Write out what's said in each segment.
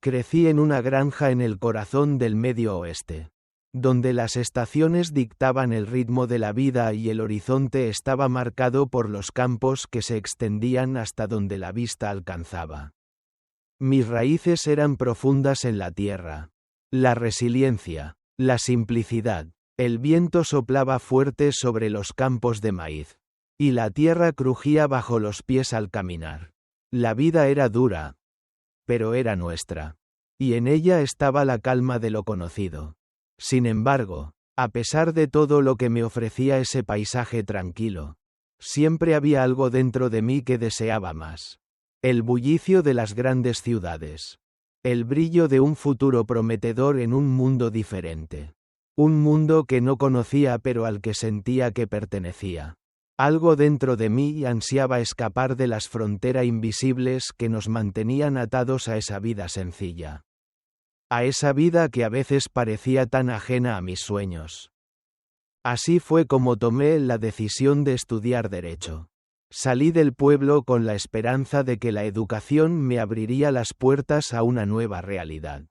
Crecí en una granja en el corazón del Medio Oeste, donde las estaciones dictaban el ritmo de la vida y el horizonte estaba marcado por los campos que se extendían hasta donde la vista alcanzaba. Mis raíces eran profundas en la tierra. La resiliencia, la simplicidad, el viento soplaba fuerte sobre los campos de maíz, y la tierra crujía bajo los pies al caminar. La vida era dura, pero era nuestra, y en ella estaba la calma de lo conocido. Sin embargo, a pesar de todo lo que me ofrecía ese paisaje tranquilo, siempre había algo dentro de mí que deseaba más. El bullicio de las grandes ciudades. El brillo de un futuro prometedor en un mundo diferente. Un mundo que no conocía pero al que sentía que pertenecía. Algo dentro de mí ansiaba escapar de las fronteras invisibles que nos mantenían atados a esa vida sencilla. A esa vida que a veces parecía tan ajena a mis sueños. Así fue como tomé la decisión de estudiar Derecho. Salí del pueblo con la esperanza de que la educación me abriría las puertas a una nueva realidad.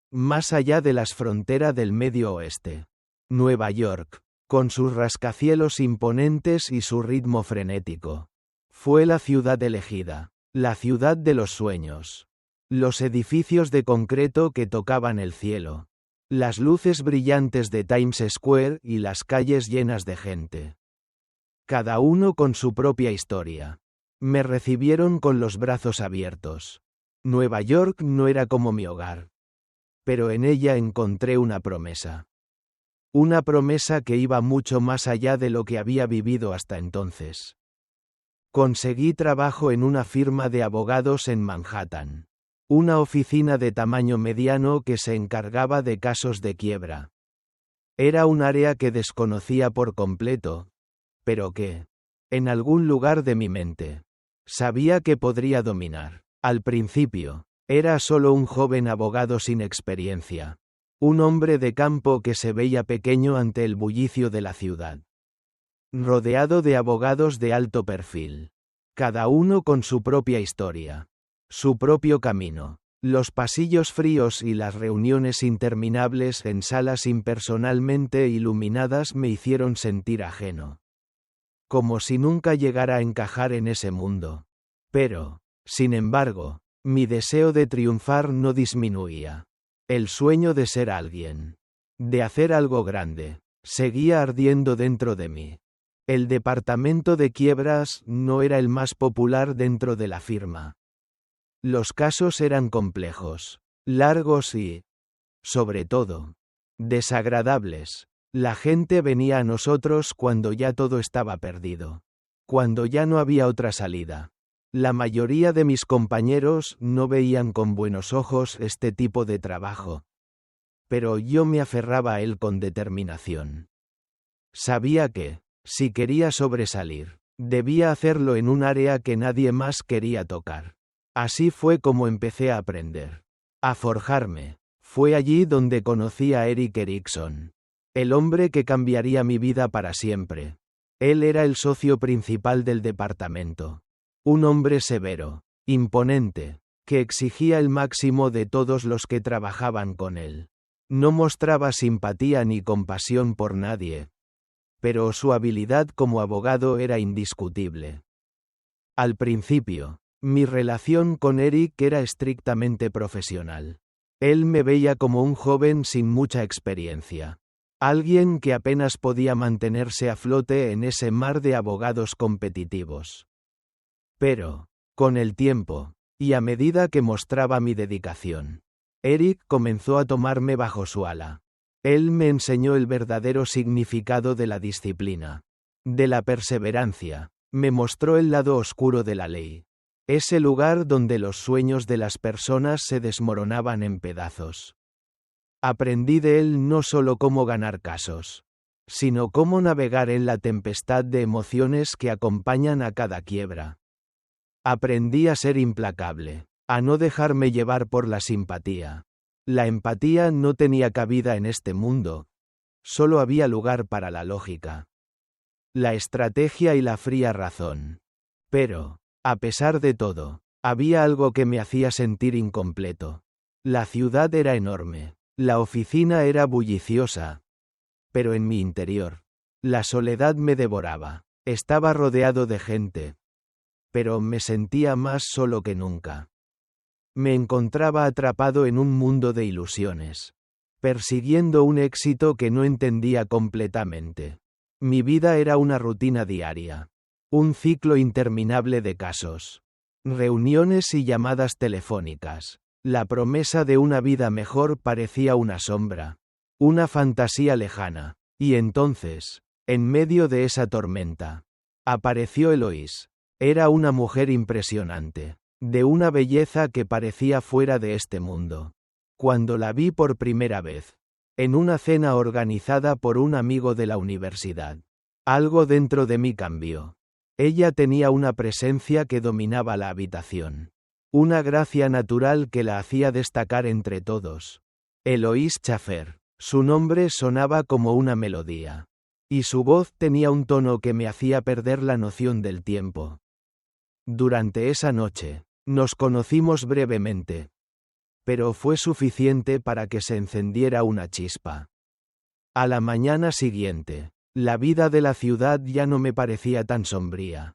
Más allá de las fronteras del Medio Oeste. Nueva York, con sus rascacielos imponentes y su ritmo frenético. Fue la ciudad elegida, la ciudad de los sueños. Los edificios de concreto que tocaban el cielo. Las luces brillantes de Times Square y las calles llenas de gente. Cada uno con su propia historia. Me recibieron con los brazos abiertos. Nueva York no era como mi hogar. Pero en ella encontré una promesa. Una promesa que iba mucho más allá de lo que había vivido hasta entonces. Conseguí trabajo en una firma de abogados en Manhattan. Una oficina de tamaño mediano que se encargaba de casos de quiebra. Era un área que desconocía por completo, pero que, en algún lugar de mi mente, sabía que podría dominar. Al principio, era solo un joven abogado sin experiencia. Un hombre de campo que se veía pequeño ante el bullicio de la ciudad. Rodeado de abogados de alto perfil. Cada uno con su propia historia. Su propio camino. Los pasillos fríos y las reuniones interminables en salas impersonalmente iluminadas me hicieron sentir ajeno. Como si nunca llegara a encajar en ese mundo. Pero, sin embargo, mi deseo de triunfar no disminuía. El sueño de ser alguien, de hacer algo grande, seguía ardiendo dentro de mí. El departamento de quiebras no era el más popular dentro de la firma. Los casos eran complejos, largos y, sobre todo, desagradables. La gente venía a nosotros cuando ya todo estaba perdido. Cuando ya no había otra salida. La mayoría de mis compañeros no veían con buenos ojos este tipo de trabajo. Pero yo me aferraba a él con determinación. Sabía que, si quería sobresalir, debía hacerlo en un área que nadie más quería tocar. Así fue como empecé a aprender. A forjarme. Fue allí donde conocí a Erik Erikson. El hombre que cambiaría mi vida para siempre. Él era el socio principal del departamento. Un hombre severo, imponente, que exigía el máximo de todos los que trabajaban con él. No mostraba simpatía ni compasión por nadie. Pero su habilidad como abogado era indiscutible. Al principio, mi relación con Erik era estrictamente profesional. Él me veía como un joven sin mucha experiencia. Alguien que apenas podía mantenerse a flote en ese mar de abogados competitivos. Pero, con el tiempo, y a medida que mostraba mi dedicación, Erik comenzó a tomarme bajo su ala. Él me enseñó el verdadero significado de la disciplina, de la perseverancia, me mostró el lado oscuro de la ley. Ese lugar donde los sueños de las personas se desmoronaban en pedazos. Aprendí de él no solo cómo ganar casos, sino cómo navegar en la tempestad de emociones que acompañan a cada quiebra. Aprendí a ser implacable, a no dejarme llevar por la simpatía. La empatía no tenía cabida en este mundo. Solo había lugar para la lógica, la estrategia y la fría razón. Pero, a pesar de todo, había algo que me hacía sentir incompleto. La ciudad era enorme. La oficina era bulliciosa. Pero en mi interior, la soledad me devoraba. Estaba rodeado de gente. Pero me sentía más solo que nunca. Me encontraba atrapado en un mundo de ilusiones, persiguiendo un éxito que no entendía completamente. Mi vida era una rutina diaria. Un ciclo interminable de casos. Reuniones y llamadas telefónicas. La promesa de una vida mejor parecía una sombra. Una fantasía lejana. Y entonces, en medio de esa tormenta, apareció Eloís. Era una mujer impresionante, de una belleza que parecía fuera de este mundo. Cuando la vi por primera vez, en una cena organizada por un amigo de la universidad, algo dentro de mí cambió. Ella tenía una presencia que dominaba la habitación. Una gracia natural que la hacía destacar entre todos. Eloís Chafer. Su nombre sonaba como una melodía. Y su voz tenía un tono que me hacía perder la noción del tiempo. Durante esa noche, nos conocimos brevemente. Pero fue suficiente para que se encendiera una chispa. A la mañana siguiente, la vida de la ciudad ya no me parecía tan sombría.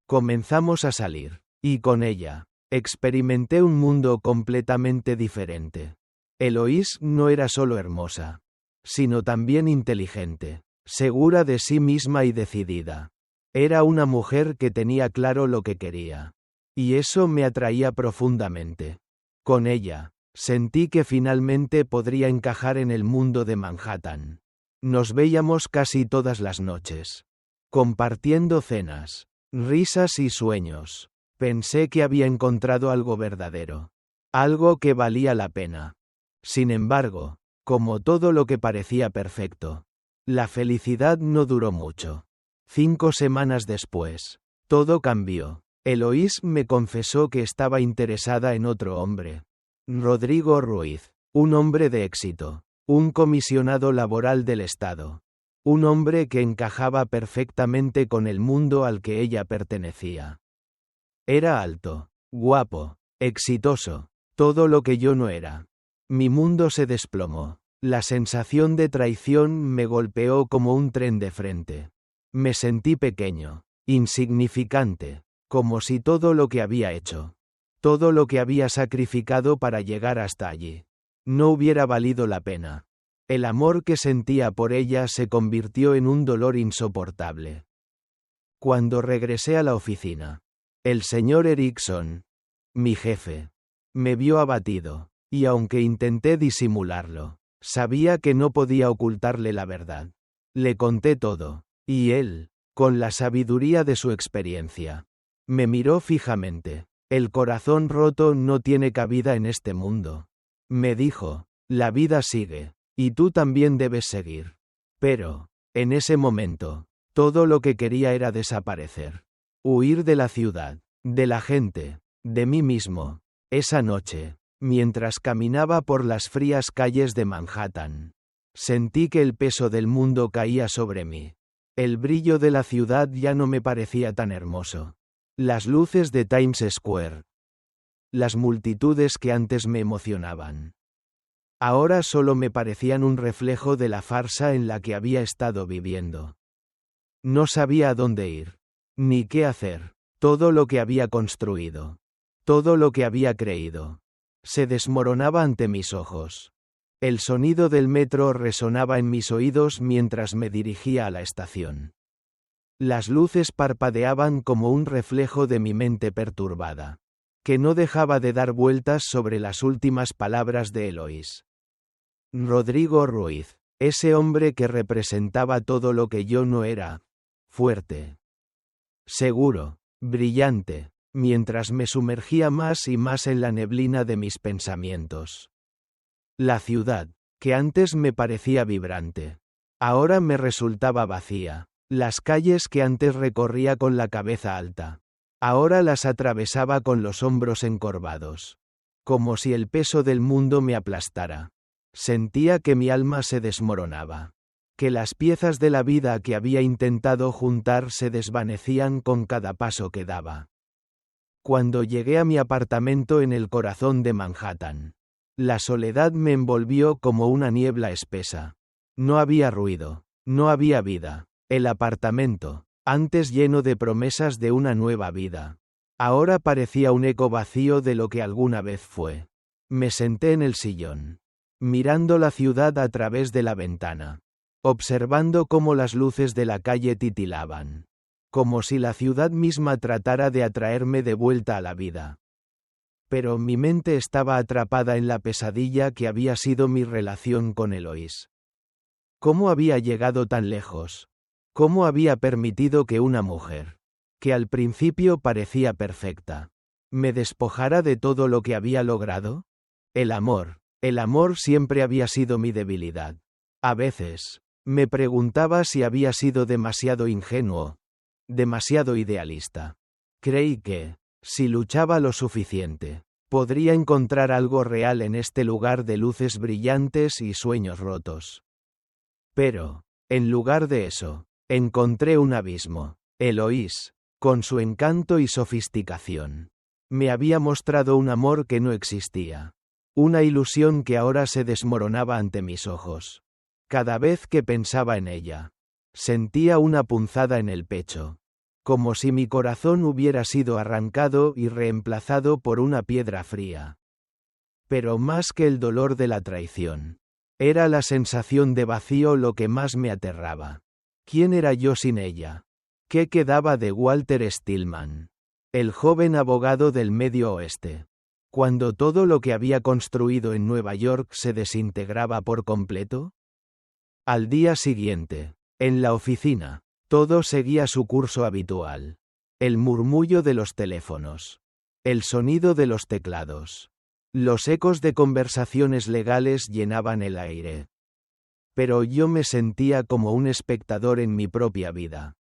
Comenzamos a salir, y con ella, experimenté un mundo completamente diferente. Eloís no era solo hermosa, sino también inteligente, segura de sí misma y decidida. Era una mujer que tenía claro lo que quería. Y eso me atraía profundamente. Con ella, sentí que finalmente podría encajar en el mundo de Manhattan. Nos veíamos casi todas las noches, compartiendo cenas, risas y sueños. Pensé que había encontrado algo verdadero, algo que valía la pena. Sin embargo, como todo lo que parecía perfecto, la felicidad no duró mucho. 5 semanas después, todo cambió. Eloís me confesó que estaba interesada en otro hombre. Rodrigo Ruiz, un hombre de éxito, un comisionado laboral del Estado. Un hombre que encajaba perfectamente con el mundo al que ella pertenecía. Era alto, guapo, exitoso, todo lo que yo no era. Mi mundo se desplomó. La sensación de traición me golpeó como un tren de frente. Me sentí pequeño, insignificante, como si todo lo que había hecho, todo lo que había sacrificado para llegar hasta allí, no hubiera valido la pena. El amor que sentía por ella se convirtió en un dolor insoportable. Cuando regresé a la oficina, el señor Erickson, mi jefe, me vio abatido, y aunque intenté disimularlo, sabía que no podía ocultarle la verdad. Le conté todo, y él, con la sabiduría de su experiencia, me miró fijamente. El corazón roto no tiene cabida en este mundo. Me dijo, la vida sigue, y tú también debes seguir. Pero, en ese momento, todo lo que quería era desaparecer. Huir de la ciudad, de la gente, de mí mismo. Esa noche, mientras caminaba por las frías calles de Manhattan, sentí que el peso del mundo caía sobre mí. El brillo de la ciudad ya no me parecía tan hermoso. Las luces de Times Square. Las multitudes que antes me emocionaban. Ahora solo me parecían un reflejo de la farsa en la que había estado viviendo. No sabía a dónde ir, ni qué hacer. Todo lo que había construido, todo lo que había creído, se desmoronaba ante mis ojos. El sonido del metro resonaba en mis oídos mientras me dirigía a la estación. Las luces parpadeaban como un reflejo de mi mente perturbada, que no dejaba de dar vueltas sobre las últimas palabras de Eloís. Rodrigo Ruiz, ese hombre que representaba todo lo que yo no era, fuerte, seguro, brillante, mientras me sumergía más y más en la neblina de mis pensamientos. La ciudad, que antes me parecía vibrante, ahora me resultaba vacía. Las calles que antes recorría con la cabeza alta, ahora las atravesaba con los hombros encorvados. Como si el peso del mundo me aplastara. Sentía que mi alma se desmoronaba. Que las piezas de la vida que había intentado juntar se desvanecían con cada paso que daba. Cuando llegué a mi apartamento en el corazón de Manhattan, La soledad me envolvió como una niebla espesa. No había ruido, no había vida. El apartamento, antes lleno de promesas de una nueva vida, ahora parecía un eco vacío de lo que alguna vez fue. Me senté en el sillón, mirando la ciudad a través de la ventana, observando cómo las luces de la calle titilaban, como si la ciudad misma tratara de atraerme de vuelta a la vida. Pero mi mente estaba atrapada en la pesadilla que había sido mi relación con Eloís. ¿Cómo había llegado tan lejos? ¿Cómo había permitido que una mujer, que al principio parecía perfecta, me despojara de todo lo que había logrado? El amor siempre había sido mi debilidad. A veces, me preguntaba si había sido demasiado ingenuo, demasiado idealista. Creí que, si luchaba lo suficiente, podría encontrar algo real en este lugar de luces brillantes y sueños rotos. Pero, en lugar de eso, encontré un abismo. Eloís, con su encanto y sofisticación, me había mostrado un amor que no existía. Una ilusión que ahora se desmoronaba ante mis ojos. Cada vez que pensaba en ella, sentía una punzada en el pecho, como si mi corazón hubiera sido arrancado y reemplazado por una piedra fría. Pero más que el dolor de la traición, era la sensación de vacío lo que más me aterraba. ¿Quién era yo sin ella? ¿Qué quedaba de Walter Stillman, el joven abogado del Medio Oeste, cuando todo lo que había construido en Nueva York se desintegraba por completo? Al día siguiente, en la oficina, todo seguía su curso habitual. El murmullo de los teléfonos, el sonido de los teclados, los ecos de conversaciones legales llenaban el aire. Pero yo me sentía como un espectador en mi propia vida.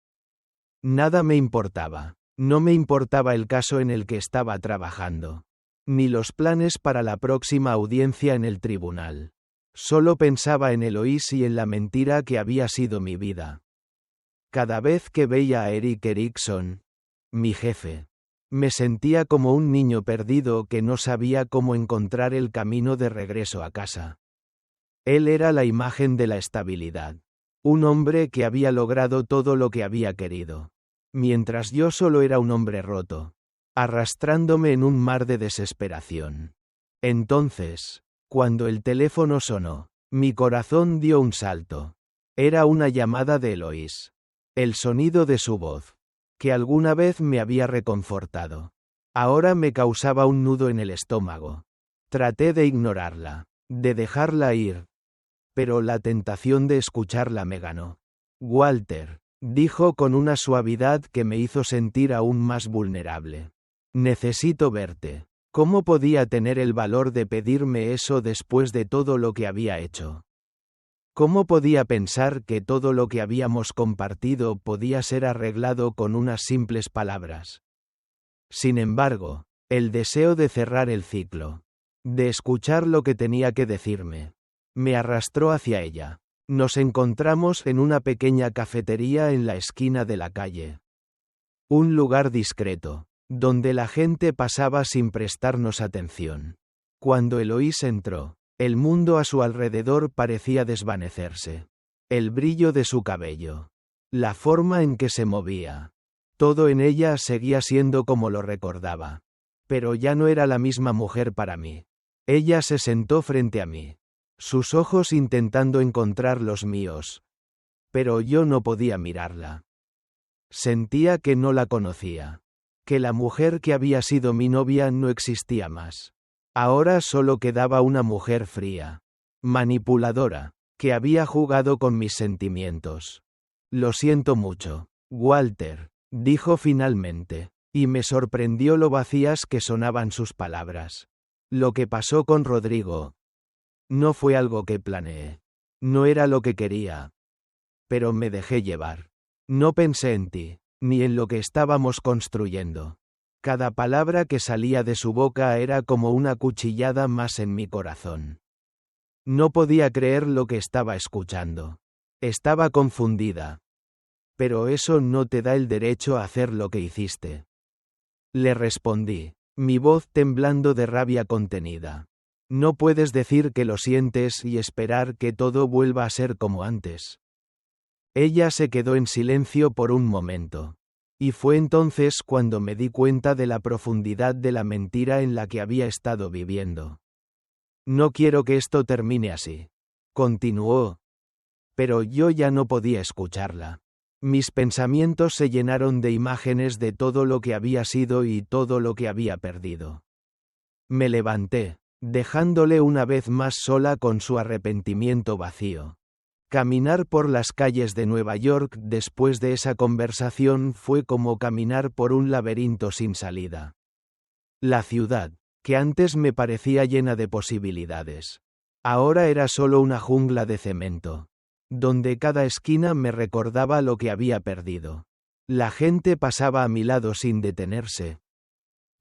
Nada me importaba, no me importaba el caso en el que estaba trabajando, ni los planes para la próxima audiencia en el tribunal. Solo pensaba en Eloís y en la mentira que había sido mi vida. Cada vez que veía a Eric Erickson, mi jefe, me sentía como un niño perdido que no sabía cómo encontrar el camino de regreso a casa. Él era la imagen de la estabilidad. Un hombre que había logrado todo lo que había querido. Mientras yo solo era un hombre roto, arrastrándome en un mar de desesperación. Entonces, cuando el teléfono sonó, mi corazón dio un salto. Era una llamada de Eloís. El sonido de su voz, que alguna vez me había reconfortado, ahora me causaba un nudo en el estómago. Traté de ignorarla, de dejarla ir. Pero la tentación de escucharla me ganó. Walter, dijo con una suavidad que me hizo sentir aún más vulnerable. Necesito verte. ¿Cómo podía tener el valor de pedirme eso después de todo lo que había hecho? ¿Cómo podía pensar que todo lo que habíamos compartido podía ser arreglado con unas simples palabras? Sin embargo, el deseo de cerrar el ciclo, de escuchar lo que tenía que decirme, me arrastró hacia ella. Nos encontramos en una pequeña cafetería en la esquina de la calle. Un lugar discreto, donde la gente pasaba sin prestarnos atención. Cuando Eloís entró, el mundo a su alrededor parecía desvanecerse. El brillo de su cabello, la forma en que se movía, todo en ella seguía siendo como lo recordaba. Pero ya no era la misma mujer para mí. Ella se sentó frente a mí, sus ojos intentando encontrar los míos. Pero yo no podía mirarla. Sentía que no la conocía, que la mujer que había sido mi novia no existía más. Ahora solo quedaba una mujer fría, manipuladora, que había jugado con mis sentimientos. Lo siento mucho, Walter, dijo finalmente, y me sorprendió lo vacías que sonaban sus palabras. Lo que pasó con Rodrigo no fue algo que planeé. No era lo que quería. Pero me dejé llevar. No pensé en ti, ni en lo que estábamos construyendo. Cada palabra que salía de su boca era como una cuchillada más en mi corazón. No podía creer lo que estaba escuchando. Estaba confundida. Pero eso no te da el derecho a hacer lo que hiciste. Le respondí, mi voz temblando de rabia contenida. No puedes decir que lo sientes y esperar que todo vuelva a ser como antes. Ella se quedó en silencio por un momento. Y fue entonces cuando me di cuenta de la profundidad de la mentira en la que había estado viviendo. No quiero que esto termine así. Continuó. Pero yo ya no podía escucharla. Mis pensamientos se llenaron de imágenes de todo lo que había sido y todo lo que había perdido. Me levanté, dejándole una vez más sola con su arrepentimiento vacío. Caminar por las calles de Nueva York después de esa conversación fue como caminar por un laberinto sin salida. La ciudad, que antes me parecía llena de posibilidades, ahora era solo una jungla de cemento, donde cada esquina me recordaba lo que había perdido. La gente pasaba a mi lado sin detenerse,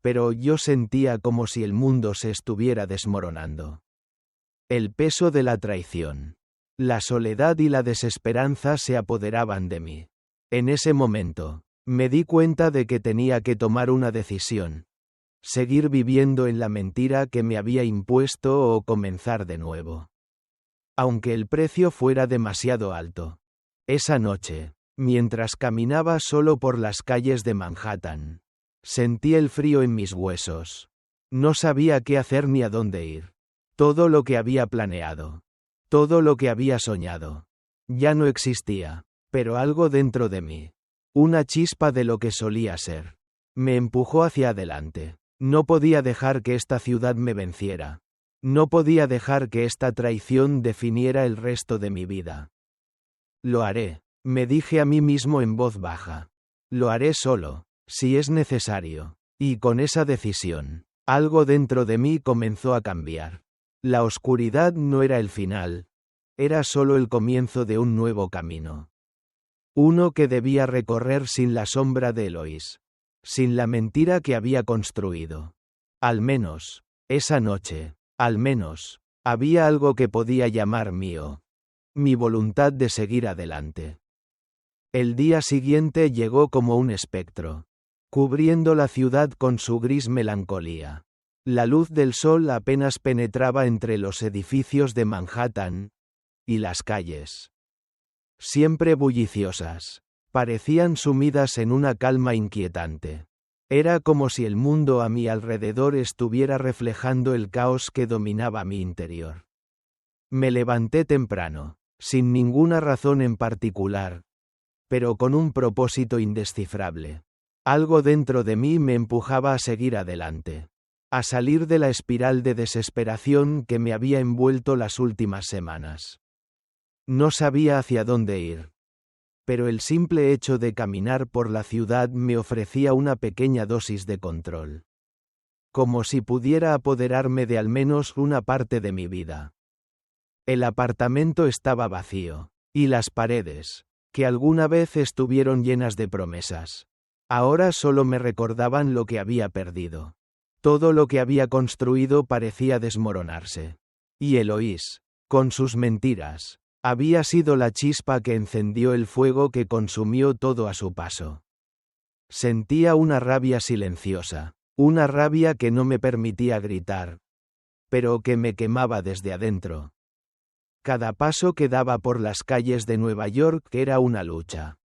pero yo sentía como si el mundo se estuviera desmoronando. El peso de la traición, la soledad y la desesperanza se apoderaban de mí. En ese momento, me di cuenta de que tenía que tomar una decisión: seguir viviendo en la mentira que me había impuesto o comenzar de nuevo. Aunque el precio fuera demasiado alto. Esa noche, mientras caminaba solo por las calles de Manhattan, sentí el frío en mis huesos. No sabía qué hacer ni a dónde ir. Todo lo que había planeado, todo lo que había soñado, ya no existía, pero algo dentro de mí, una chispa de lo que solía ser, me empujó hacia adelante. No podía dejar que esta ciudad me venciera. No podía dejar que esta traición definiera el resto de mi vida. Lo haré, me dije a mí mismo en voz baja. Lo haré solo, si es necesario. Y con esa decisión, algo dentro de mí comenzó a cambiar. La oscuridad no era el final, era solo el comienzo de un nuevo camino. Uno que debía recorrer sin la sombra de Eloís, sin la mentira que había construido. Al menos, esa noche, al menos, había algo que podía llamar mío. Mi voluntad de seguir adelante. El día siguiente llegó como un espectro, cubriendo la ciudad con su gris melancolía. La luz del sol apenas penetraba entre los edificios de Manhattan, y las calles, siempre bulliciosas, parecían sumidas en una calma inquietante. Era como si el mundo a mi alrededor estuviera reflejando el caos que dominaba mi interior. Me levanté temprano, sin ninguna razón en particular, pero con un propósito indescifrable. Algo dentro de mí me empujaba a seguir adelante, a salir de la espiral de desesperación que me había envuelto las últimas semanas. No sabía hacia dónde ir, pero el simple hecho de caminar por la ciudad me ofrecía una pequeña dosis de control. Como si pudiera apoderarme de al menos una parte de mi vida. El apartamento estaba vacío, y las paredes, que alguna vez estuvieron llenas de promesas, ahora solo me recordaban lo que había perdido. Todo lo que había construido parecía desmoronarse. Y Eloís, con sus mentiras, había sido la chispa que encendió el fuego que consumió todo a su paso. Sentía una rabia silenciosa, una rabia que no me permitía gritar, pero que me quemaba desde adentro. Cada paso que daba por las calles de Nueva York era una lucha.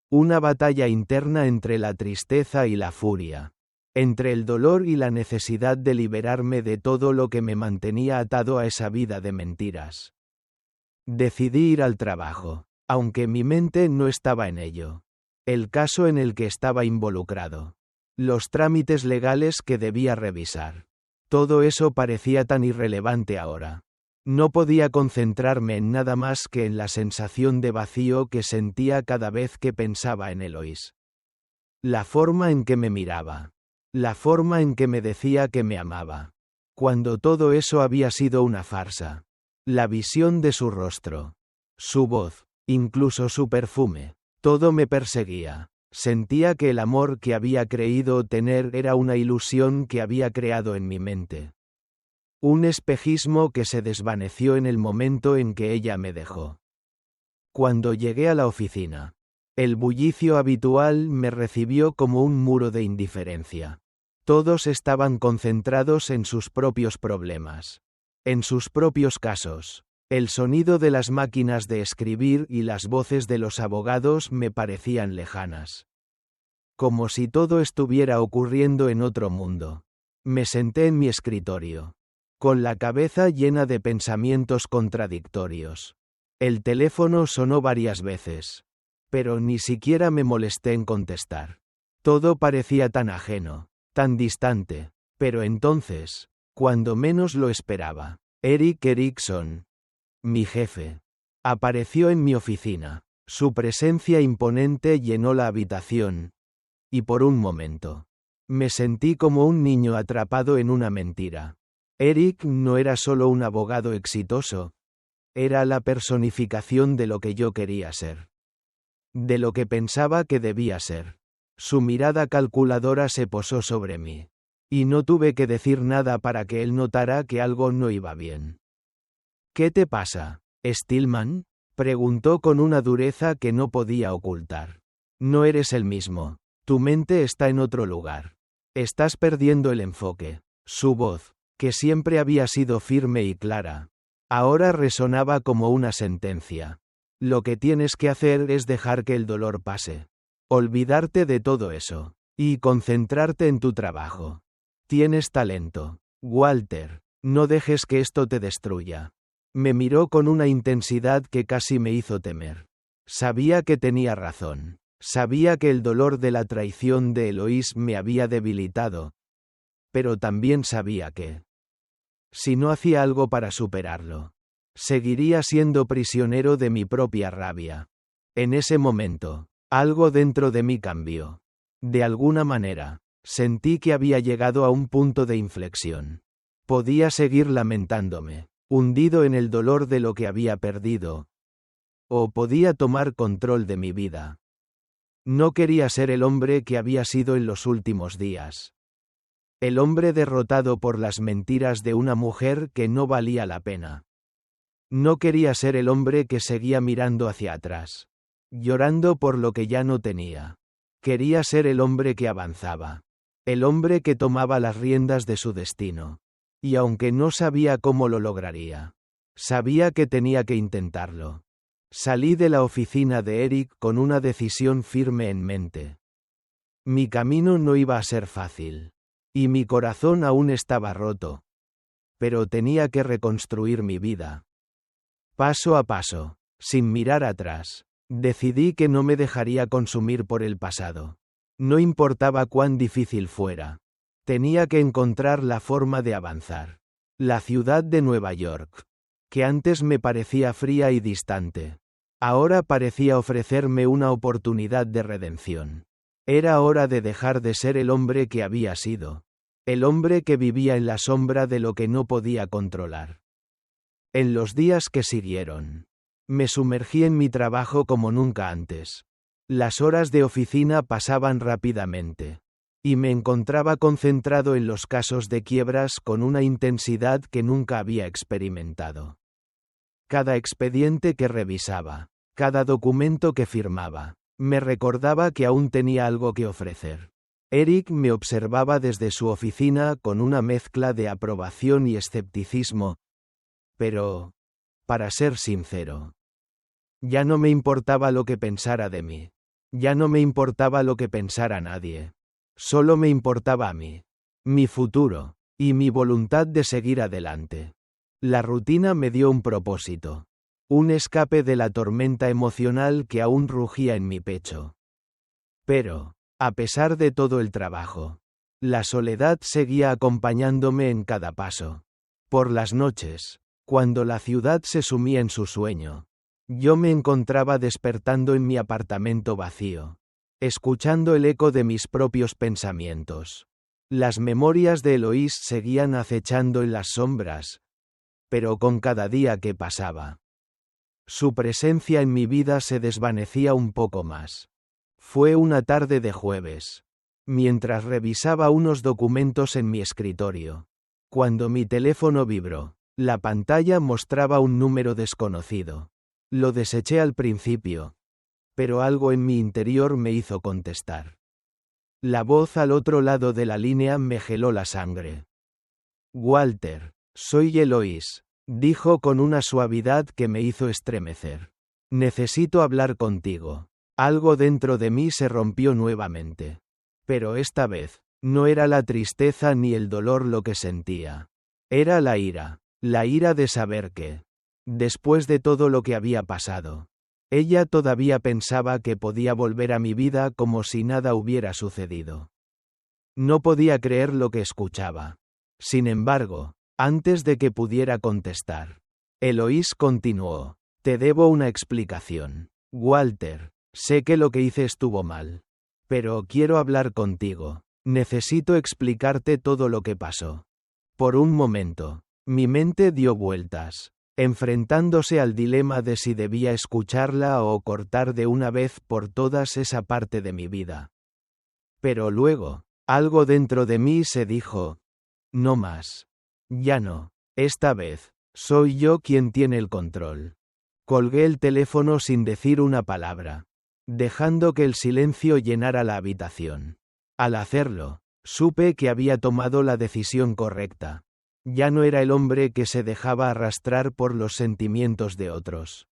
Una batalla interna entre la tristeza y la furia, entre el dolor y la necesidad de liberarme de todo lo que me mantenía atado a esa vida de mentiras. Decidí ir al trabajo, aunque mi mente no estaba en ello. El caso en el que estaba involucrado. Los trámites legales que debía revisar. Todo eso parecía tan irrelevante ahora. No podía concentrarme en nada más que en la sensación de vacío que sentía cada vez que pensaba en Eloís. La forma en que me miraba. La forma en que me decía que me amaba. Cuando todo eso había sido una farsa. La visión de su rostro, su voz, incluso su perfume, todo me perseguía. Sentía que el amor que había creído tener era una ilusión que había creado en mi mente. Un espejismo que se desvaneció en el momento en que ella me dejó. Cuando llegué a la oficina, el bullicio habitual me recibió como un muro de indiferencia. Todos estaban concentrados en sus propios problemas. En sus propios casos. El sonido de las máquinas de escribir y las voces de los abogados me parecían lejanas. Como si todo estuviera ocurriendo en otro mundo. Me senté en mi escritorio, con la cabeza llena de pensamientos contradictorios. El teléfono sonó varias veces, pero ni siquiera me molesté en contestar. Todo parecía tan ajeno, tan distante, pero entonces, cuando menos lo esperaba, Erik Erikson, mi jefe, apareció en mi oficina. Su presencia imponente llenó la habitación, y por un momento, me sentí como un niño atrapado en una mentira. Erik no era solo un abogado exitoso, era la personificación de lo que yo quería ser. De lo que pensaba que debía ser. Su mirada calculadora se posó sobre mí. Y no tuve que decir nada para que él notara que algo no iba bien. ¿Qué te pasa, Stillman? Preguntó con una dureza que no podía ocultar. No eres el mismo. Tu mente está en otro lugar. Estás perdiendo el enfoque. Su voz, que siempre había sido firme y clara, ahora resonaba como una sentencia. Lo que tienes que hacer es dejar que el dolor pase. Olvidarte de todo eso. Y concentrarte en tu trabajo. Tienes talento. Walter, no dejes que esto te destruya. Me miró con una intensidad que casi me hizo temer. Sabía que tenía razón. Sabía que el dolor de la traición de Eloís me había debilitado. Pero también sabía que, si no hacía algo para superarlo, seguiría siendo prisionero de mi propia rabia. En ese momento, algo dentro de mí cambió. De alguna manera, sentí que había llegado a un punto de inflexión. Podía seguir lamentándome, hundido en el dolor de lo que había perdido. O podía tomar control de mi vida. No quería ser el hombre que había sido en los últimos días. El hombre derrotado por las mentiras de una mujer que no valía la pena. No quería ser el hombre que seguía mirando hacia atrás, llorando por lo que ya no tenía. Quería ser el hombre que avanzaba. El hombre que tomaba las riendas de su destino. Y aunque no sabía cómo lo lograría, sabía que tenía que intentarlo. Salí de la oficina de Erik con una decisión firme en mente. Mi camino no iba a ser fácil. Y mi corazón aún estaba roto. Pero tenía que reconstruir mi vida. Paso a paso, sin mirar atrás, decidí que no me dejaría consumir por el pasado. No importaba cuán difícil fuera. Tenía que encontrar la forma de avanzar. La ciudad de Nueva York, que antes me parecía fría y distante, ahora parecía ofrecerme una oportunidad de redención. Era hora de dejar de ser el hombre que había sido. El hombre que vivía en la sombra de lo que no podía controlar. En los días que siguieron, me sumergí en mi trabajo como nunca antes. Las horas de oficina pasaban rápidamente. Y me encontraba concentrado en los casos de quiebras con una intensidad que nunca había experimentado. Cada expediente que revisaba, cada documento que firmaba, me recordaba que aún tenía algo que ofrecer. Erik me observaba desde su oficina con una mezcla de aprobación y escepticismo. Pero, para ser sincero, ya no me importaba lo que pensara de mí. Ya no me importaba lo que pensara nadie. Solo me importaba a mí, mi futuro, y mi voluntad de seguir adelante. La rutina me dio un propósito. Un escape de la tormenta emocional que aún rugía en mi pecho. Pero, a pesar de todo el trabajo, la soledad seguía acompañándome en cada paso. Por las noches, cuando la ciudad se sumía en su sueño, yo me encontraba despertando en mi apartamento vacío, escuchando el eco de mis propios pensamientos. Las memorias de Eloís seguían acechando en las sombras, pero con cada día que pasaba, su presencia en mi vida se desvanecía un poco más. Fue una tarde de jueves, mientras revisaba unos documentos en mi escritorio, cuando mi teléfono vibró. La pantalla mostraba un número desconocido. Lo deseché al principio, pero algo en mi interior me hizo contestar. La voz al otro lado de la línea me geló la sangre. Walter, Soy Eloís, dijo con una suavidad que me hizo estremecer. Necesito hablar contigo. Algo dentro de mí se rompió nuevamente. Pero esta vez, no era la tristeza ni el dolor lo que sentía. Era la ira de saber que, después de todo lo que había pasado, ella todavía pensaba que podía volver a mi vida como si nada hubiera sucedido. No podía creer lo que escuchaba. Sin embargo, antes de que pudiera contestar, Eloís continuó. Te debo una explicación. Walter, sé que lo que hice estuvo mal. Pero quiero hablar contigo. Necesito explicarte todo lo que pasó. Por un momento, mi mente dio vueltas, enfrentándose al dilema de si debía escucharla o cortar de una vez por todas esa parte de mi vida. Pero luego, algo dentro de mí se dijo, no más. Ya no. Esta vez, soy yo quien tiene el control. Colgué el teléfono sin decir una palabra, dejando que el silencio llenara la habitación. Al hacerlo, supe que había tomado la decisión correcta. Ya no era el hombre que se dejaba arrastrar por los sentimientos de otros.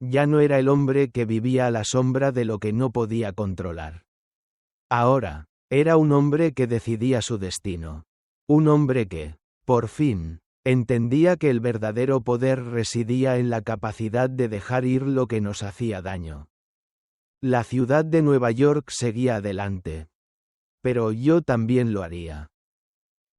Ya no era el hombre que vivía a la sombra de lo que no podía controlar. Ahora, era un hombre que decidía su destino. Un hombre que, por fin, entendía que el verdadero poder residía en la capacidad de dejar ir lo que nos hacía daño. La ciudad de Nueva York seguía adelante. Pero yo también lo haría.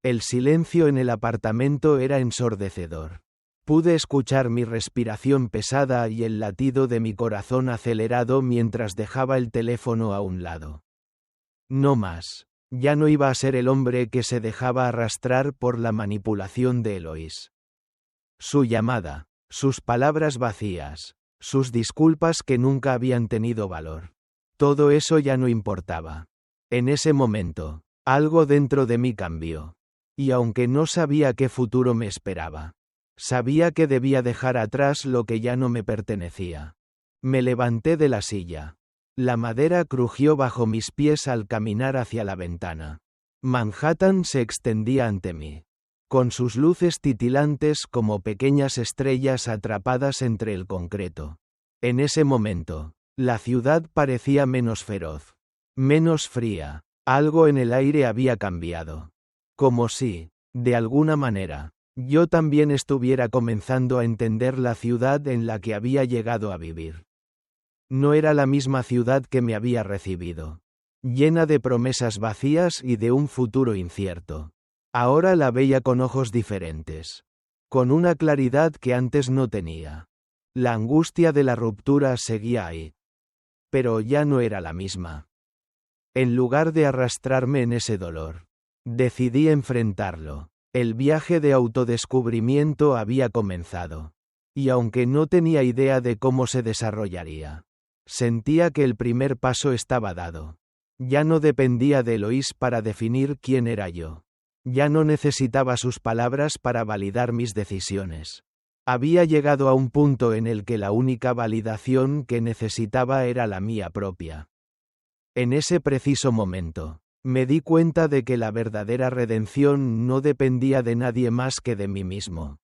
El silencio en el apartamento era ensordecedor. Pude escuchar mi respiración pesada y el latido de mi corazón acelerado mientras dejaba el teléfono a un lado. No más. Ya no iba a ser el hombre que se dejaba arrastrar por la manipulación de Eloís. Su llamada, sus palabras vacías, sus disculpas que nunca habían tenido valor. Todo eso ya no importaba. En ese momento, algo dentro de mí cambió. Y aunque no sabía qué futuro me esperaba, sabía que debía dejar atrás lo que ya no me pertenecía. Me levanté de la silla. La madera crujió bajo mis pies al caminar hacia la ventana. Manhattan se extendía ante mí, con sus luces titilantes como pequeñas estrellas atrapadas entre el concreto. En ese momento, la ciudad parecía menos feroz, menos fría. Algo en el aire había cambiado. Como si, de alguna manera, yo también estuviera comenzando a entender la ciudad en la que había llegado a vivir. No era la misma ciudad que me había recibido, llena de promesas vacías y de un futuro incierto. Ahora la veía con ojos diferentes, con una claridad que antes no tenía. La angustia de la ruptura seguía ahí, pero ya no era la misma. En lugar de arrastrarme en ese dolor, decidí enfrentarlo. El viaje de autodescubrimiento había comenzado, y aunque no tenía idea de cómo se desarrollaría, sentía que el primer paso estaba dado. Ya no dependía de Eloís para definir quién era yo. Ya no necesitaba sus palabras para validar mis decisiones. Había llegado a un punto en el que la única validación que necesitaba era la mía propia. En ese preciso momento, me di cuenta de que la verdadera redención no dependía de nadie más que de mí mismo.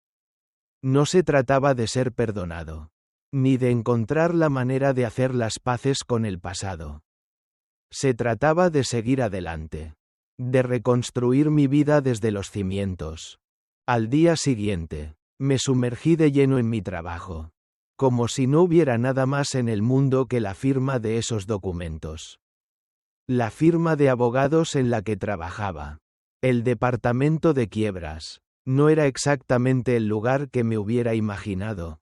No se trataba de ser perdonado, ni de encontrar la manera de hacer las paces con el pasado. Se trataba de seguir adelante, de reconstruir mi vida desde los cimientos. Al día siguiente, me sumergí de lleno en mi trabajo, como si no hubiera nada más en el mundo que la firma de esos documentos. La firma de abogados en la que trabajaba. El departamento de quiebras. No era exactamente el lugar que me hubiera imaginado,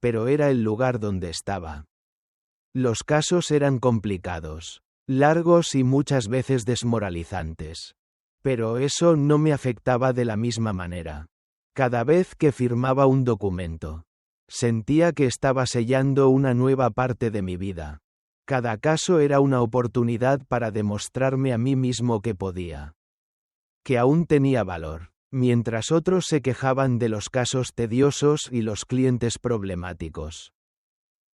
pero era el lugar donde estaba. Los casos eran complicados, largos y muchas veces desmoralizantes. Pero eso no me afectaba de la misma manera. Cada vez que firmaba un documento, sentía que estaba sellando una nueva parte de mi vida. Cada caso era una oportunidad para demostrarme a mí mismo que podía. Que aún tenía valor. Mientras otros se quejaban de los casos tediosos y los clientes problemáticos.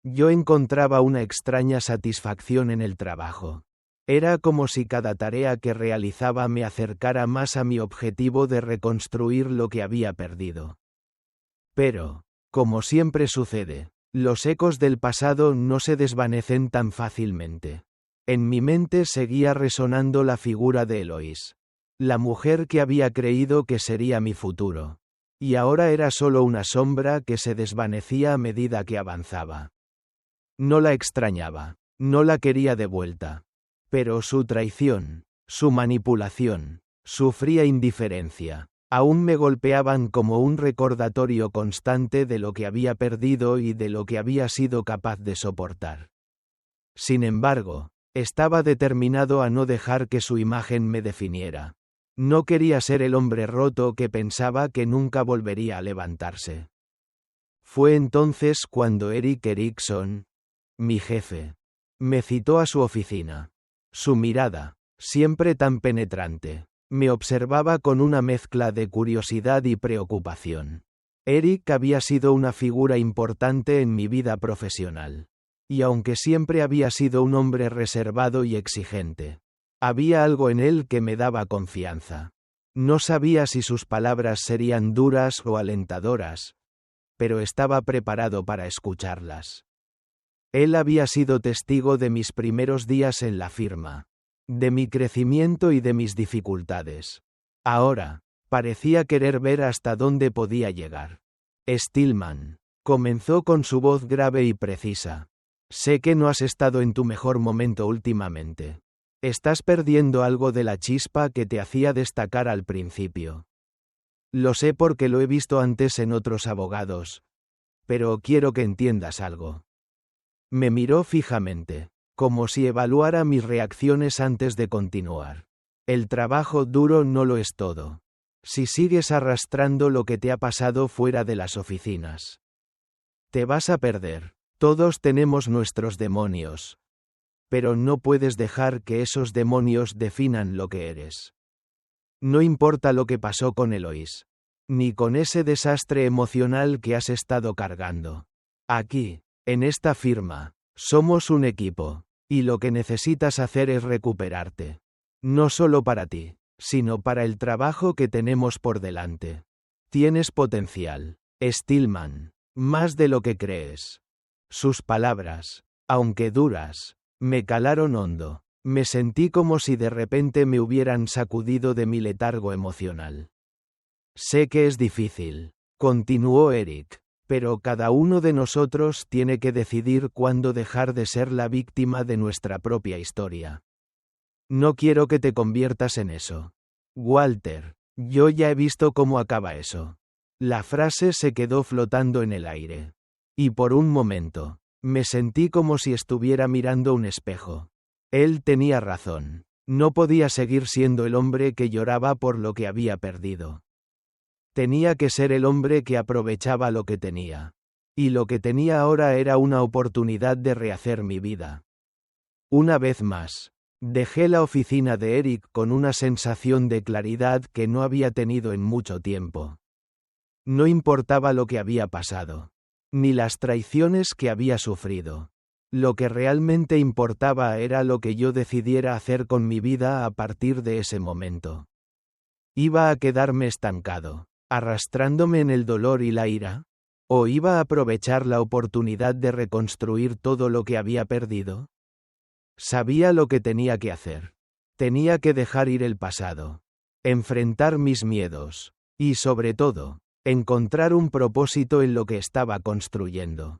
Yo encontraba una extraña satisfacción en el trabajo. Era como si cada tarea que realizaba me acercara más a mi objetivo de reconstruir lo que había perdido. Pero, como siempre sucede, los ecos del pasado no se desvanecen tan fácilmente. En mi mente seguía resonando la figura de Eloís, la mujer que había creído que sería mi futuro. Y ahora era solo una sombra que se desvanecía a medida que avanzaba. No la extrañaba, no la quería de vuelta. Pero su traición, su manipulación, su fría indiferencia, aún me golpeaban como un recordatorio constante de lo que había perdido y de lo que había sido capaz de soportar. Sin embargo, estaba determinado a no dejar que su imagen me definiera. No quería ser el hombre roto que pensaba que nunca volvería a levantarse. Fue entonces cuando Erik Erikson, mi jefe, me citó a su oficina. Su mirada, siempre tan penetrante, me observaba con una mezcla de curiosidad y preocupación. Erik había sido una figura importante en mi vida profesional. Y aunque siempre había sido un hombre reservado y exigente, había algo en él que me daba confianza. No sabía si sus palabras serían duras o alentadoras, pero estaba preparado para escucharlas. Él había sido testigo de mis primeros días en la firma, de mi crecimiento y de mis dificultades. Ahora, parecía querer ver hasta dónde podía llegar. Stillman, comenzó con su voz grave y precisa. Sé que no has estado en tu mejor momento últimamente. Estás perdiendo algo de la chispa que te hacía destacar al principio. Lo sé porque lo he visto antes en otros abogados. Pero quiero que entiendas algo. Me miró fijamente, como si evaluara mis reacciones antes de continuar. El trabajo duro no lo es todo. Si sigues arrastrando lo que te ha pasado fuera de las oficinas, te vas a perder. Todos tenemos nuestros demonios. Pero no puedes dejar que esos demonios definan lo que eres. No importa lo que pasó con Eloís, ni con ese desastre emocional que has estado cargando. Aquí, en esta firma, somos un equipo, y lo que necesitas hacer es recuperarte. No solo para ti, sino para el trabajo que tenemos por delante. Tienes potencial, Stillman, más de lo que crees. Sus palabras, aunque duras, me calaron hondo. Me sentí como si de repente me hubieran sacudido de mi letargo emocional. Sé que es difícil, continuó Erik, pero cada uno de nosotros tiene que decidir cuándo dejar de ser la víctima de nuestra propia historia. No quiero que te conviertas en eso. Walter, yo ya he visto cómo acaba eso. La frase se quedó flotando en el aire. Y por un momento, me sentí como si estuviera mirando un espejo. Él tenía razón. No podía seguir siendo el hombre que lloraba por lo que había perdido. Tenía que ser el hombre que aprovechaba lo que tenía. Y lo que tenía ahora era una oportunidad de rehacer mi vida. Una vez más, dejé la oficina de Erik con una sensación de claridad que no había tenido en mucho tiempo. No importaba lo que había pasado, ni las traiciones que había sufrido. Lo que realmente importaba era lo que yo decidiera hacer con mi vida a partir de ese momento. ¿Iba a quedarme estancado, arrastrándome en el dolor y la ira? ¿O iba a aprovechar la oportunidad de reconstruir todo lo que había perdido? Sabía lo que tenía que hacer. Tenía que dejar ir el pasado, enfrentar mis miedos, y sobre todo, encontrar un propósito en lo que estaba construyendo.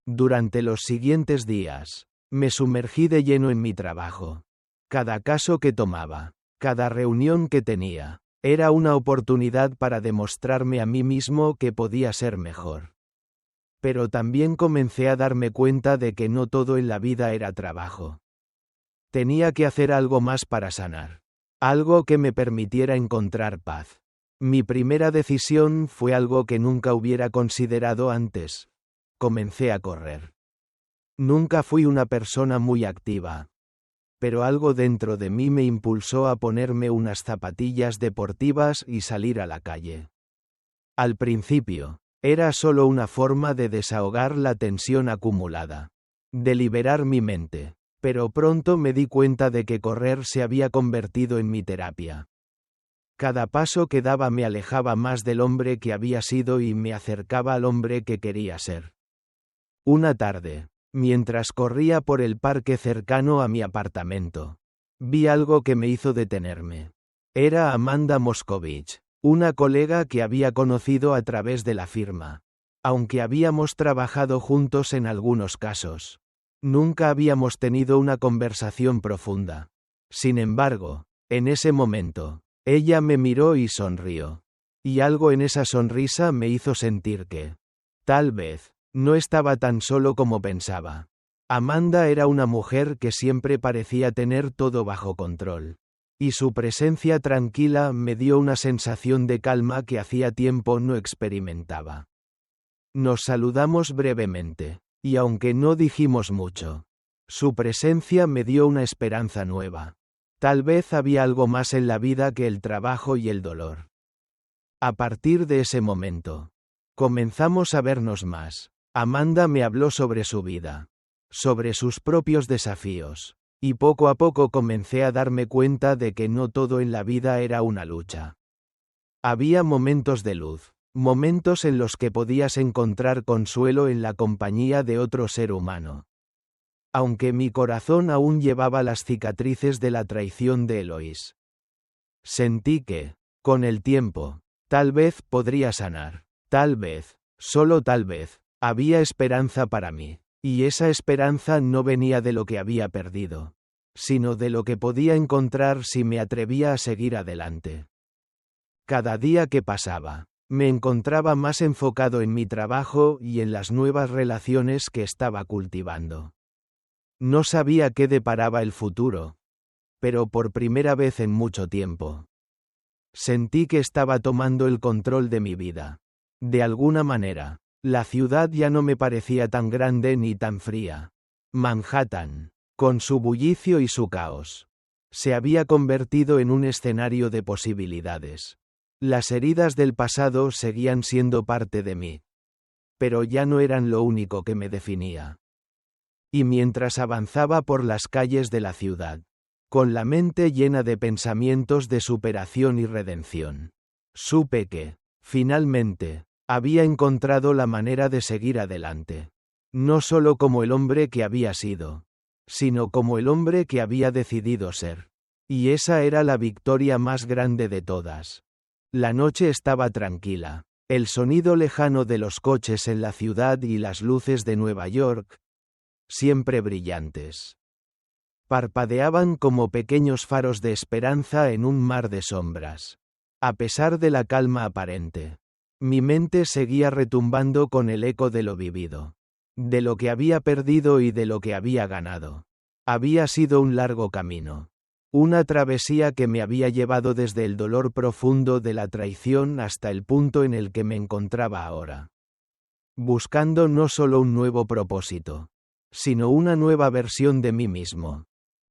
Durante los siguientes días, me sumergí de lleno en mi trabajo. Cada caso que tomaba, cada reunión que tenía, era una oportunidad para demostrarme a mí mismo que podía ser mejor. Pero también comencé a darme cuenta de que no todo en la vida era trabajo. Tenía que hacer algo más para sanar. Algo que me permitiera encontrar paz. Mi primera decisión fue algo que nunca hubiera considerado antes. Comencé a correr. Nunca fui una persona muy activa. Pero algo dentro de mí me impulsó a ponerme unas zapatillas deportivas y salir a la calle. Al principio, era solo una forma de desahogar la tensión acumulada. De liberar mi mente. Pero pronto me di cuenta de que correr se había convertido en mi terapia. Cada paso que daba me alejaba más del hombre que había sido y me acercaba al hombre que quería ser. Una tarde, mientras corría por el parque cercano a mi apartamento, vi algo que me hizo detenerme. Era Amanda Moscovich, una colega que había conocido a través de la firma. Aunque habíamos trabajado juntos en algunos casos, nunca habíamos tenido una conversación profunda. Sin embargo, en ese momento, ella me miró y sonrió. Y algo en esa sonrisa me hizo sentir que, tal vez, no estaba tan solo como pensaba. Amanda era una mujer que siempre parecía tener todo bajo control. Y su presencia tranquila me dio una sensación de calma que hacía tiempo no experimentaba. Nos saludamos brevemente, y aunque no dijimos mucho, su presencia me dio una esperanza nueva. Tal vez había algo más en la vida que el trabajo y el dolor. A partir de ese momento, comenzamos a vernos más. Amanda me habló sobre su vida, sobre sus propios desafíos, y poco a poco comencé a darme cuenta de que no todo en la vida era una lucha. Había momentos de luz, momentos en los que podías encontrar consuelo en la compañía de otro ser humano. Aunque mi corazón aún llevaba las cicatrices de la traición de Eloís. Sentí que, con el tiempo, tal vez podría sanar, tal vez, solo tal vez, había esperanza para mí, y esa esperanza no venía de lo que había perdido, sino de lo que podía encontrar si me atrevía a seguir adelante. Cada día que pasaba, me encontraba más enfocado en mi trabajo y en las nuevas relaciones que estaba cultivando. No sabía qué deparaba el futuro, pero por primera vez en mucho tiempo, sentí que estaba tomando el control de mi vida. De alguna manera, la ciudad ya no me parecía tan grande ni tan fría. Manhattan, con su bullicio y su caos, se había convertido en un escenario de posibilidades. Las heridas del pasado seguían siendo parte de mí, pero ya no eran lo único que me definía. Y mientras avanzaba por las calles de la ciudad, con la mente llena de pensamientos de superación y redención, supe que, finalmente, había encontrado la manera de seguir adelante. No solo como el hombre que había sido, sino como el hombre que había decidido ser. Y esa era la victoria más grande de todas. La noche estaba tranquila. El sonido lejano de los coches en la ciudad y las luces de Nueva York, siempre brillantes, parpadeaban como pequeños faros de esperanza en un mar de sombras. A pesar de la calma aparente, mi mente seguía retumbando con el eco de lo vivido, de lo que había perdido y de lo que había ganado. Había sido un largo camino, una travesía que me había llevado desde el dolor profundo de la traición hasta el punto en el que me encontraba ahora, buscando no solo un nuevo propósito, sino una nueva versión de mí mismo.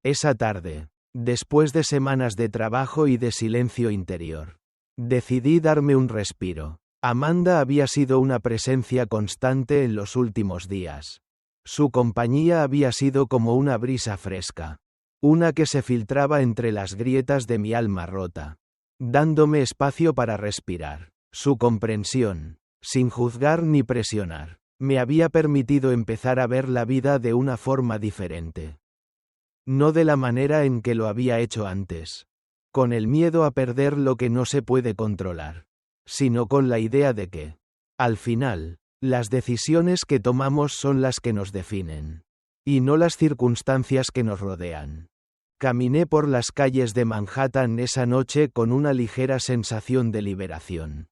Esa tarde, después de semanas de trabajo y de silencio interior, decidí darme un respiro. Amanda había sido una presencia constante en los últimos días. Su compañía había sido como una brisa fresca, una que se filtraba entre las grietas de mi alma rota, dándome espacio para respirar. Su comprensión, sin juzgar ni presionar, me había permitido empezar a ver la vida de una forma diferente. No de la manera en que lo había hecho antes, con el miedo a perder lo que no se puede controlar, sino con la idea de que, al final, las decisiones que tomamos son las que nos definen, y no las circunstancias que nos rodean. Caminé por las calles de Manhattan esa noche con una ligera sensación de liberación.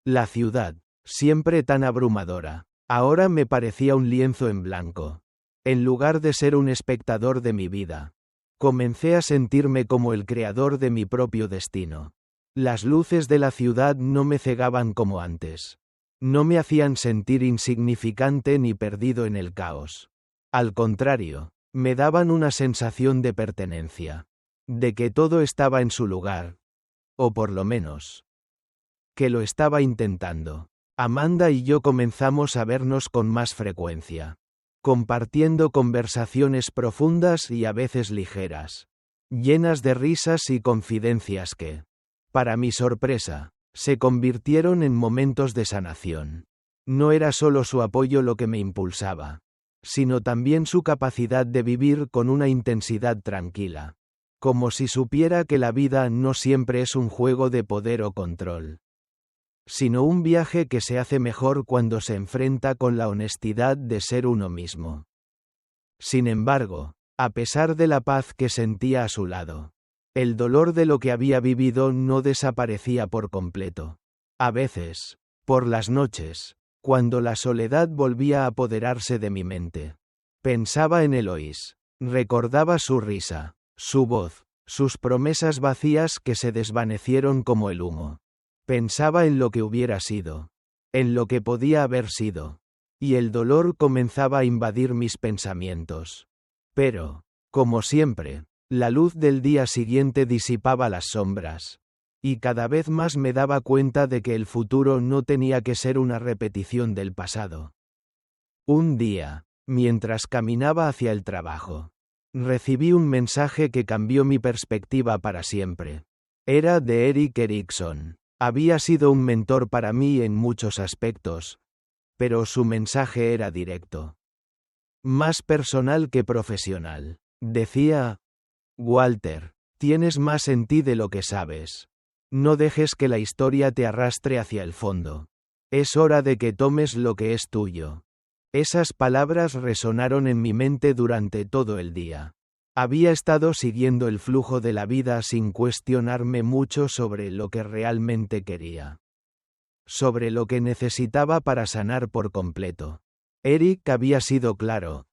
La ciudad, siempre tan abrumadora, ahora me parecía un lienzo en blanco. En lugar de ser un espectador de mi vida, comencé a sentirme como el creador de mi propio destino. Las luces de la ciudad no me cegaban como antes. No me hacían sentir insignificante ni perdido en el caos. Al contrario, me daban una sensación de pertenencia, de que todo estaba en su lugar, o por lo menos, que lo estaba intentando. Amanda y yo comenzamos a vernos con más frecuencia. compartiendo conversaciones profundas y a veces ligeras, llenas de risas y confidencias que, para mi sorpresa, se convirtieron en momentos de sanación. No era solo su apoyo lo que me impulsaba, sino también su capacidad de vivir con una intensidad tranquila, como si supiera que la vida no siempre es un juego de poder o control, sino un viaje que se hace mejor cuando se enfrenta con la honestidad de ser uno mismo. Sin embargo, a pesar de la paz que sentía a su lado, el dolor de lo que había vivido no desaparecía por completo. A veces, por las noches, cuando la soledad volvía a apoderarse de mi mente, pensaba en Eloís, recordaba su risa, su voz, sus promesas vacías que se desvanecieron como el humo. Pensaba en lo que hubiera sido, en lo que podía haber sido, y el dolor comenzaba a invadir mis pensamientos. Pero, como siempre, la luz del día siguiente disipaba las sombras, y cada vez más me daba cuenta de que el futuro no tenía que ser una repetición del pasado. Un día, mientras caminaba hacia el trabajo, recibí un mensaje que cambió mi perspectiva para siempre. Era de Erik Erikson. Había sido un mentor para mí en muchos aspectos, pero su mensaje era directo. Más personal que profesional. Decía: Walter, tienes más en ti de lo que sabes. No dejes que la historia te arrastre hacia el fondo. Es hora de que tomes lo que es tuyo. Esas palabras resonaron en mi mente durante todo el día. Había estado siguiendo el flujo de la vida sin cuestionarme mucho sobre lo que realmente quería, sobre lo que necesitaba para sanar por completo. Erik había sido claro,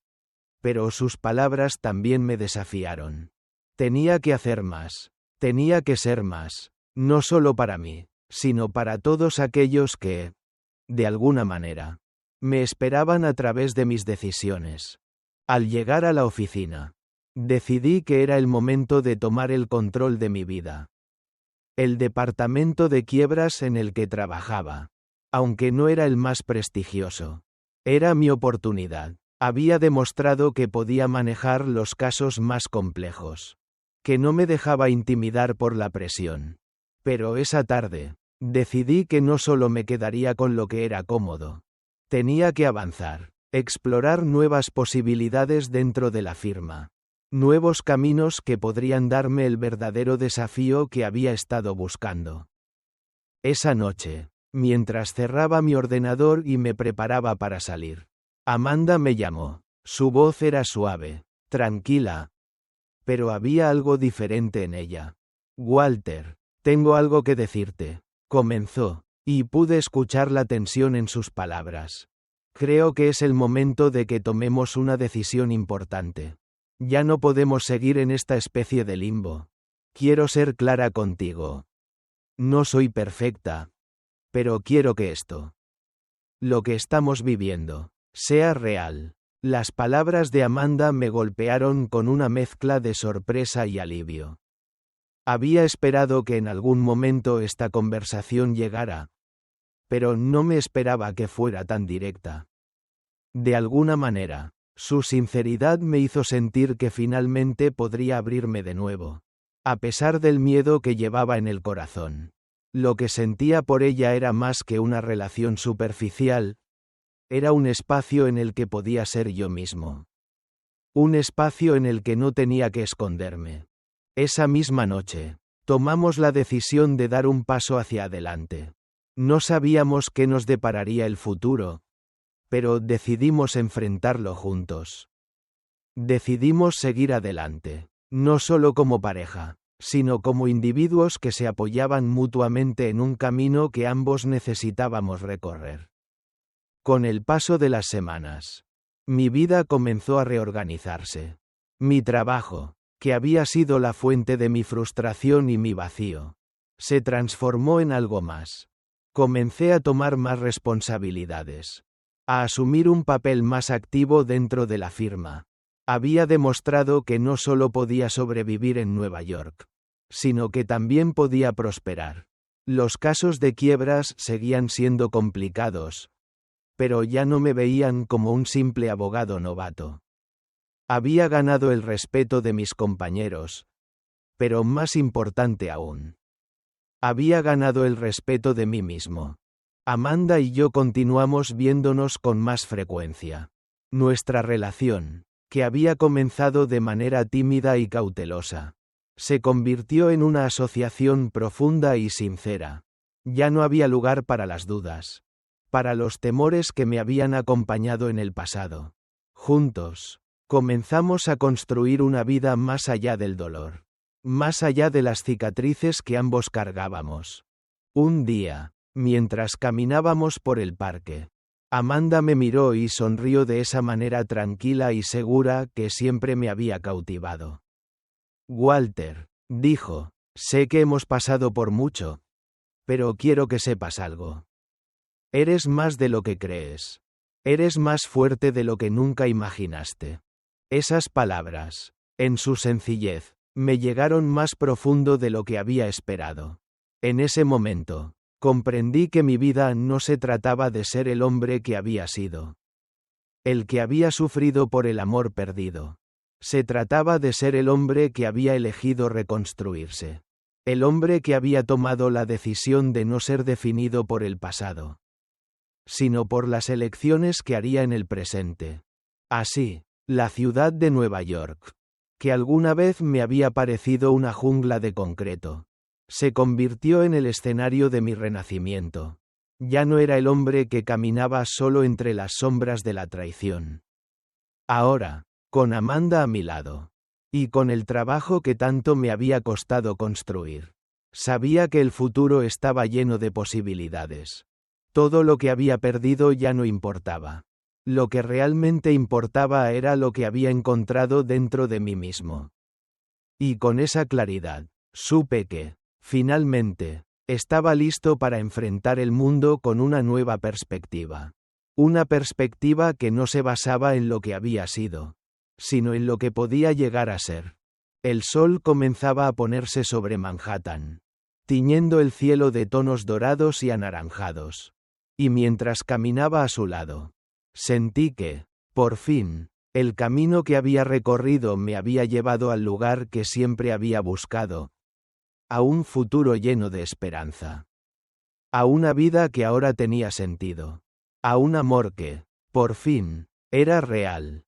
pero sus palabras también me desafiaron. Tenía que hacer más, tenía que ser más, no solo para mí, sino para todos aquellos que, de alguna manera, me esperaban a través de mis decisiones. Al llegar a la oficina, decidí que era el momento de tomar el control de mi vida. El departamento de quiebras en el que trabajaba, aunque no era el más prestigioso, era mi oportunidad. Había demostrado que podía manejar los casos más complejos, que no me dejaba intimidar por la presión. Pero esa tarde, decidí que no solo me quedaría con lo que era cómodo. Tenía que avanzar, explorar nuevas posibilidades dentro de la firma. Nuevos caminos que podrían darme el verdadero desafío que había estado buscando. Esa noche, mientras cerraba mi ordenador y me preparaba para salir, Amanda me llamó. Su voz era suave, tranquila, pero había algo diferente en ella. Walter, tengo algo que decirte, comenzó, y pude escuchar la tensión en sus palabras. Creo que es el momento de que tomemos una decisión importante. Ya no podemos seguir en esta especie de limbo. Quiero ser clara contigo. No soy perfecta, pero quiero que lo que estamos viviendo, sea real. Las palabras de Amanda me golpearon con una mezcla de sorpresa y alivio. Había esperado que en algún momento esta conversación llegara, pero no me esperaba que fuera tan directa. De alguna manera, su sinceridad me hizo sentir que finalmente podría abrirme de nuevo, a pesar del miedo que llevaba en el corazón. Lo que sentía por ella era más que una relación superficial, era un espacio en el que podía ser yo mismo. Un espacio en el que no tenía que esconderme. Esa misma noche, tomamos la decisión de dar un paso hacia adelante. No sabíamos qué nos depararía el futuro, pero decidimos enfrentarlo juntos. Decidimos seguir adelante, no solo como pareja, sino como individuos que se apoyaban mutuamente en un camino que ambos necesitábamos recorrer. Con el paso de las semanas, mi vida comenzó a reorganizarse. Mi trabajo, que había sido la fuente de mi frustración y mi vacío, se transformó en algo más. Comencé a tomar más responsabilidades, a asumir un papel más activo dentro de la firma. Había demostrado que no solo podía sobrevivir en Nueva York, sino que también podía prosperar. Los casos de quiebras seguían siendo complicados, pero ya no me veían como un simple abogado novato. Había ganado el respeto de mis compañeros, pero más importante aún, había ganado el respeto de mí mismo. Amanda y yo continuamos viéndonos con más frecuencia. Nuestra relación, que había comenzado de manera tímida y cautelosa, se convirtió en una asociación profunda y sincera. Ya no había lugar para las dudas, para los temores que me habían acompañado en el pasado. Juntos, comenzamos a construir una vida más allá del dolor, más allá de las cicatrices que ambos cargábamos. Un día, mientras caminábamos por el parque, Amanda me miró y sonrió de esa manera tranquila y segura que siempre me había cautivado. Walter, dijo, sé que hemos pasado por mucho, pero quiero que sepas algo. Eres más de lo que crees. Eres más fuerte de lo que nunca imaginaste. Esas palabras, en su sencillez, me llegaron más profundo de lo que había esperado. En ese momento, comprendí que mi vida no se trataba de ser el hombre que había sido, el que había sufrido por el amor perdido. Se trataba de ser el hombre que había elegido reconstruirse, el hombre que había tomado la decisión de no ser definido por el pasado, sino por las elecciones que haría en el presente. Así, la ciudad de Nueva York, que alguna vez me había parecido una jungla de concreto, se convirtió en el escenario de mi renacimiento. Ya no era el hombre que caminaba solo entre las sombras de la traición. Ahora, con Amanda a mi lado, y con el trabajo que tanto me había costado construir, sabía que el futuro estaba lleno de posibilidades. Todo lo que había perdido ya no importaba. Lo que realmente importaba era lo que había encontrado dentro de mí mismo. Y con esa claridad, supe que, finalmente, estaba listo para enfrentar el mundo con una nueva perspectiva. Una perspectiva que no se basaba en lo que había sido, sino en lo que podía llegar a ser. El sol comenzaba a ponerse sobre Manhattan, tiñendo el cielo de tonos dorados y anaranjados. Y mientras caminaba a su lado, sentí que, por fin, el camino que había recorrido me había llevado al lugar que siempre había buscado, a un futuro lleno de esperanza, a una vida que ahora tenía sentido, a un amor que, por fin, era real.